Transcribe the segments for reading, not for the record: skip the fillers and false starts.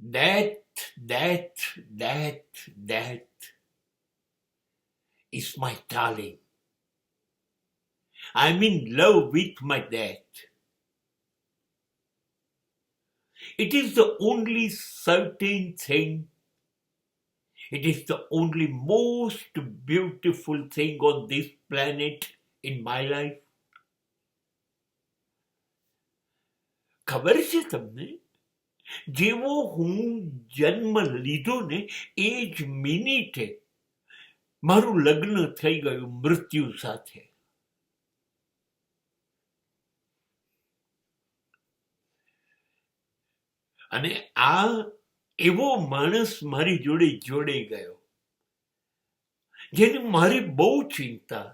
That is my darling. I'm in love with my dad. It is the only certain thing. It is the only most beautiful thing on this planet in my life. ખબર છે તમને, જેવો હું જન્મ લીધો ને એ જ મિનિટે મારું લગ્ન થઈ ગયું મૃત્યુ સાથે. અને આ એવો માણસ મારી જોડે જોડાઈ ગયો જેને મારી બહુ ચિંતા,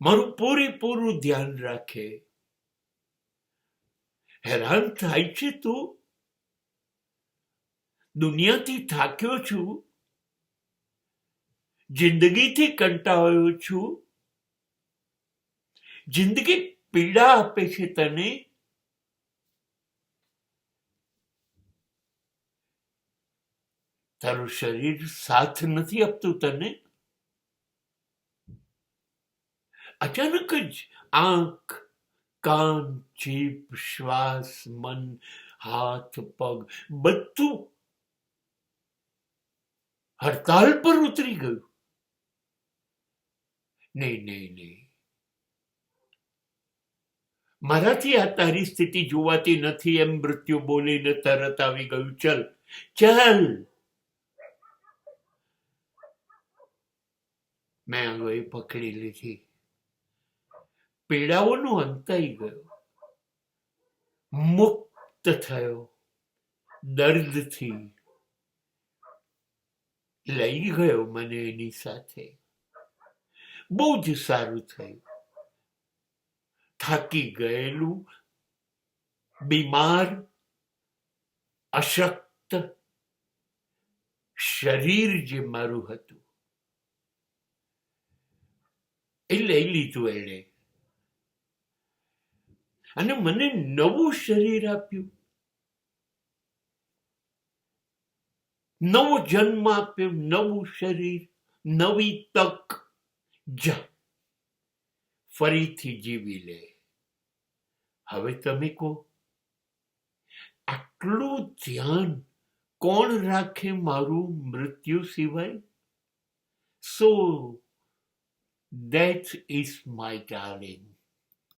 મારું પૂરેપૂરું ધ્યાન રાખે. હેરાન થાય છે તું? દુનિયાથી થાક્યો છું, જિંદગીથી કંટાળ્યો છું, જિંદગી પીડા આપે છે તને. તારું શરીર સાથ નથી આપતું તને. અચાનક જ આંખ, કાન, જીભ, શ્વાસ, મન, હાથ, પગ બધું હડતાલ પર ઉતરી ગયું. નહીં, મારાથી આ તારી સ્થિતિ જોવાતી નથી એમ મૃત્યુ બોલીને તરત આવી ગયું. ચલ. મેં આંગળી પકડી લીધી. પીડાઓનો અંત આવી ગયો. મુક્ત થયો દર્દથી. લઈ ગયો મને એની સાથે. બહુ જ સારું થયું. થાકી ગયેલું, બીમાર, અશક્ત શરીર જે મારું હતું એ લઈ લીધું એણે અને મને નવું શરીર આપ્યું, નવો જન્મ આપ્યો, નવું શરીર, નવી તક. જા, ફરીથી જીવી લે. હવે તમે કહો, આટલું ધ્યાન કોણ રાખે મારું મૃત્યુ સિવાય? So that is my darling.